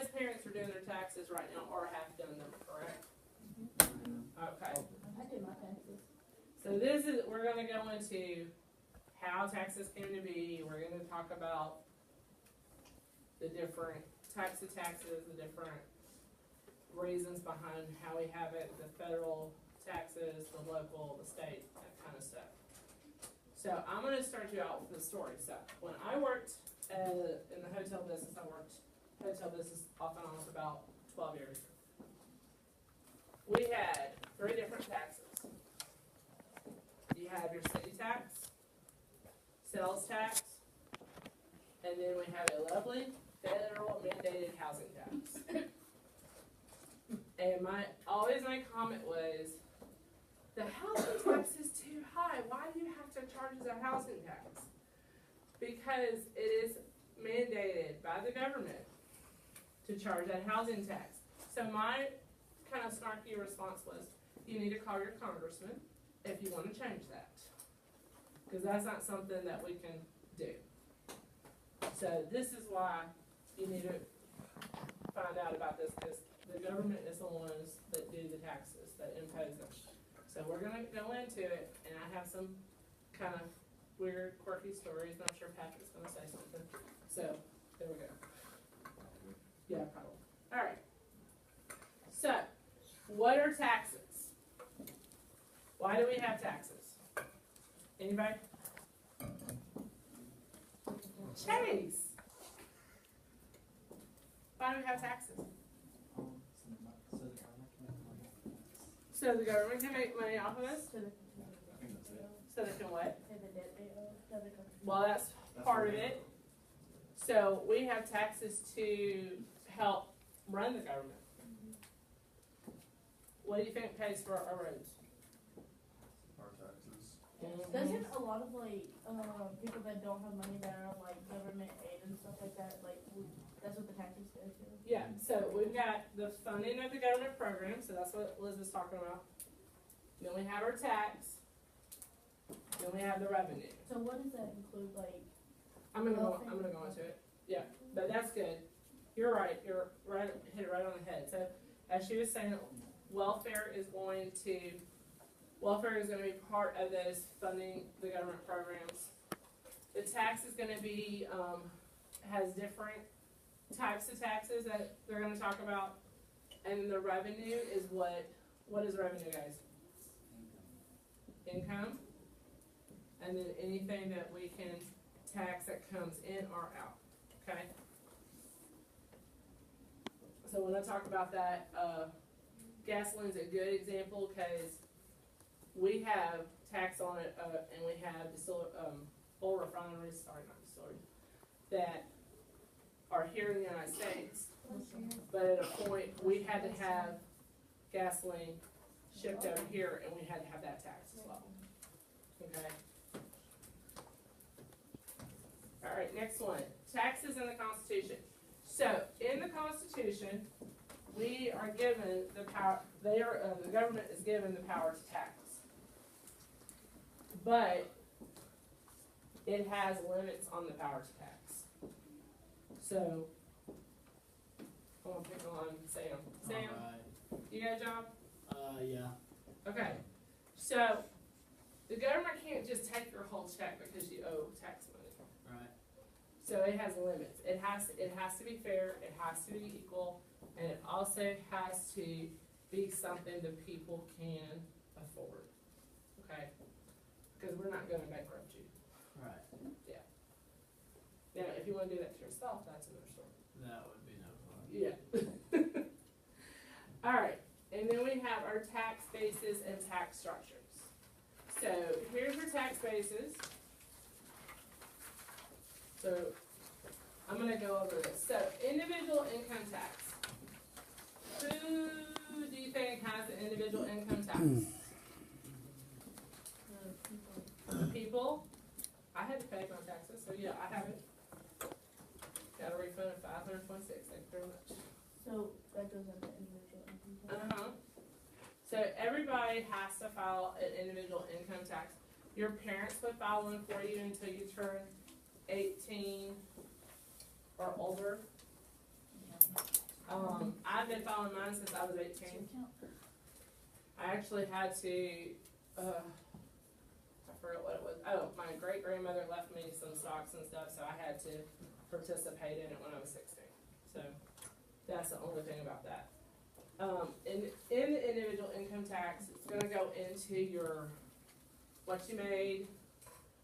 guys' parents are doing their taxes right now or have done them, correct? Okay. I did my taxes. So this is, we're gonna go into how taxes came to be. We're gonna talk about the different types of taxes, the different reasons behind how we have it, the federal taxes, the local, the state, that kind of stuff. So I'm gonna start you out with the story. So when I worked in the hotel business, I worked hotel business off and on for about 12 years. We had 3 different taxes. You have your city tax, sales tax, and then we have a lovely federal mandated housing tax. And always my comment was, the housing tax is too high. Why do you have to charge us a housing tax? Because it is mandated by the government to charge that housing tax. So my kind of snarky response was, you need to call your congressman if you want to change that. Because that's not something that we can do. So this is why you need to find out about this, because the government is the ones that do the taxes, that impose them. So we're gonna go into it, and I have some kind of weird, quirky stories, and I'm sure Patrick's gonna say something. So, there we go. Yeah, probably. Alright. So, what are taxes? Why do we have taxes? Anybody? Chase! Why do we have taxes? So the government can make money off of us? So they can what? Well, that's part of it. So we have taxes to help run the government. What do you think pays for our roads? Our taxes. Doesn't a lot of people that don't have money that are on government aid and stuff like that, that's what the taxes go to? Yeah, so we've got the funding of the government program, so that's what Liz was talking about. Then we have our tax. Then we have the revenue. So what does that include, I'm gonna go into it. Yeah, but that's good. You're right. You're right. Hit it right on the head. So as she was saying, welfare is going to be part of those funding the government programs. The tax is going to be has different types of taxes that they're going to talk about, and the revenue is what is revenue, guys? Income, and then anything that we can tax that comes in or out. Okay. So when I talk about that, gasoline's a good example because we have tax on it, and we have oil refineries, not distilleries, that are here in the United States. But at a point, we had to have gasoline shipped over here, and we had to have that tax as well. Okay. All right, next one. Taxes in the Constitution. So, in the Constitution, we are given the power, the government is given the power to tax. But it has limits on the power to tax. So, I'm gonna pick on Sam. Sam, Alright. you got a job? Yeah. Okay. So, the government can't just take your whole check because you owe tax money. Right. So it has limits. It has to be fair, it has to be equal, and it also has to be something that people can afford. Okay? Because we're not gonna bankrupt you. Right. Now, if you wanna do that to yourself, that's another story. That would be no fun. Yeah. Alright, and then we have our tax bases and tax structures. So here's your tax bases. So I'm gonna go over this. So individual income tax. Who do you think has an individual income tax? People. I had to pay my taxes, so yeah, I have it. Got a refund of $526. Thank you very much. So that goes under individual income tax? So everybody has to file an individual income tax. Your parents would file one for you until you turn 18 or older. I've been filing mine since I was 18. I actually had to, I forgot what it was. Oh, my great grandmother left me some stocks and stuff, so I had to participate in it when I was 16. So that's the only thing about that. In the individual income tax, it's gonna go into your, what you made,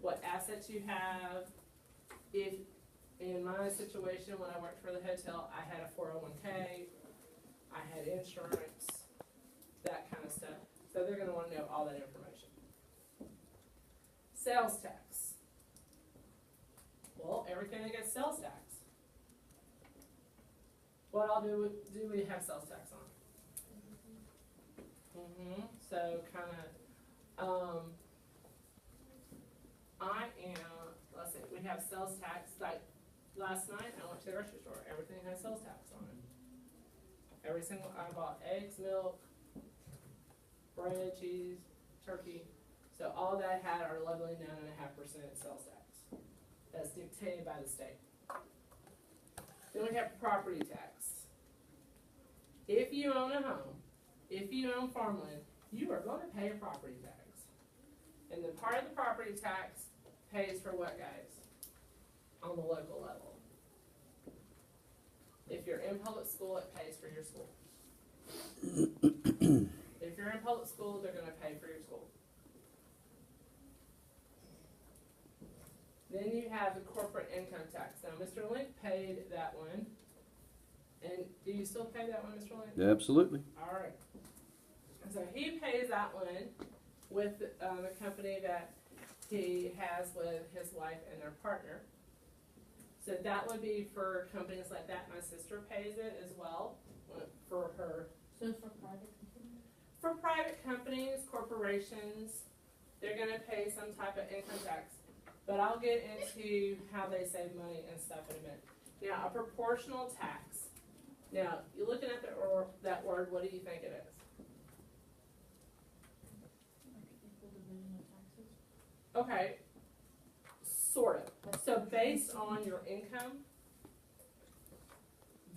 what assets you have. If, in my situation, when I worked for the hotel, I had a 401k, I had insurance, that kind of stuff. So they're gonna wanna know all that information. Sales tax. Well, everything that gets sales tax. What all do we have sales tax on? So kinda, let's see, we have sales tax, like, last night I went to the grocery store, everything has sales tax on it. I bought eggs, milk, bread, cheese, turkey, so all that had our lovely 9.5% sales tax. That's dictated by the state. Then we have property tax. If you own a home, if you own farmland, you are gonna pay a property tax. And the part of the property tax pays for what, guys? On the local level. If you're in public school, it pays for your school. If you're in public school, they're gonna pay for your school. Then you have the corporate income tax. Now, Mr. Link paid that one. And do you still pay that one, Mr. Link? Absolutely. All right. So he pays that one with the company that he has with his wife and their partner. So that would be for companies like that. My sister pays it as well for her. So it's for private companies? For private companies, corporations, they're gonna pay some type of income tax. But I'll get into how they save money and stuff in a minute. Now, a proportional tax. Now, you're looking at that word, what do you think it is? Like equal division of taxes? Okay, sort of. So based on your income,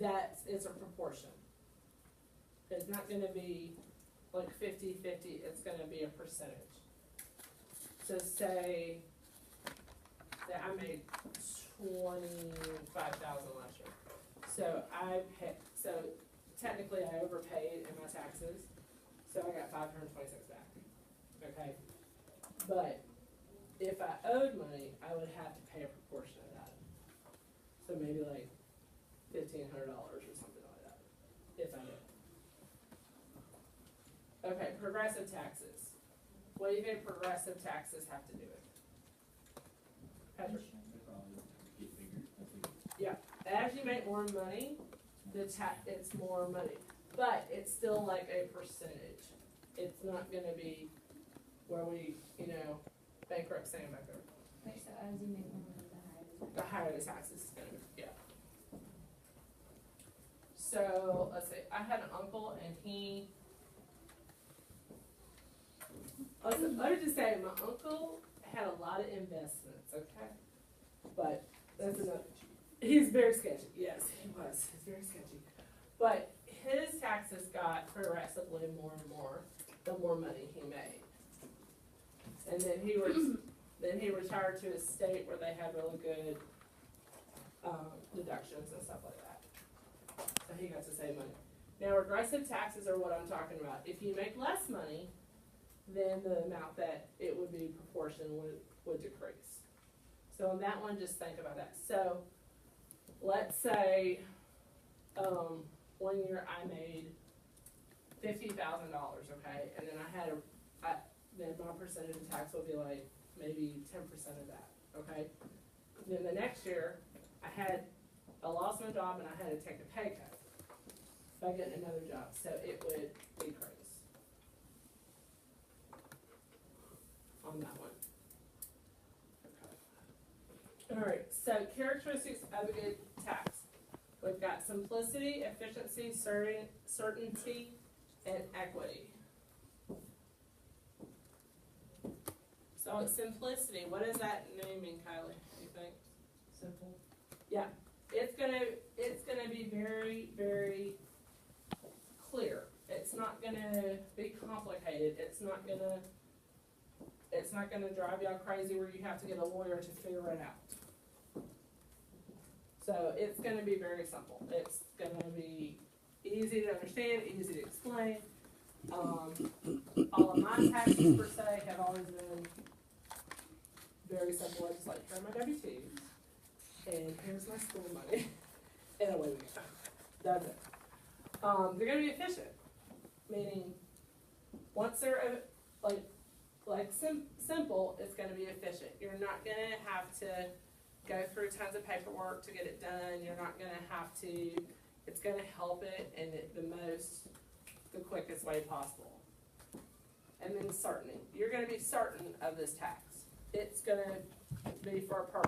that is a proportion. It's not gonna be like 50-50, it's gonna be a percentage. So say that I made $25,000 last year. So technically I overpaid in my taxes, so I got $526 back, okay? But if I owed money, I would have to pay a proportion of that. So maybe like $1,500 or something like that, if I did. Okay, progressive taxes. What do you think progressive taxes have to do with? Patrick? They probably get bigger, I think. As you make more money, it's more money, but it's still like a percentage. It's not gonna be where we, bankrupt Sam back there. Right, so as you make more money, The higher the taxes is gonna be, yeah. So, let's see, I had an uncle and let me just say, my uncle had a lot of investments, okay? But that's another, he's very sketchy, yes, he was, he's very sketchy. But his taxes got progressively more and more, the more money he made. And then he retired to a state where they had really good, deductions and stuff like that. So he got to save money. Now, regressive taxes are what I'm talking about. If you make less money, then the amount that it would be proportion would decrease. So on that one, just think about that. So let's say, 1 year I made $50,000, okay, and then then my percentage of tax will be like maybe 10% of that, okay? Then the next year, I lost my job and I had to take a pay cut by getting another job, so it would decrease on that one. Okay. All right, so characteristics of a good tax. We've got simplicity, efficiency, certainty, and equity. So simplicity, what does that name mean, Kylie, do you think? simple. Yeah, it's gonna be very, very complicated. It's not gonna drive y'all crazy where you have to get a lawyer to figure it out. So it's gonna be very simple. It's gonna be easy to understand, easy to explain. All of my taxes per se have always been very simple. I just like, here are my W-2s, and here's my school money, and away we go. That's it. They're gonna be efficient, meaning once they're simple, it's gonna be efficient. You're not gonna have to go through tons of paperwork to get it done. You're not gonna have to. It's gonna help it in the quickest way possible. And then certainty. You're gonna be certain of this tax. It's gonna be for a purpose.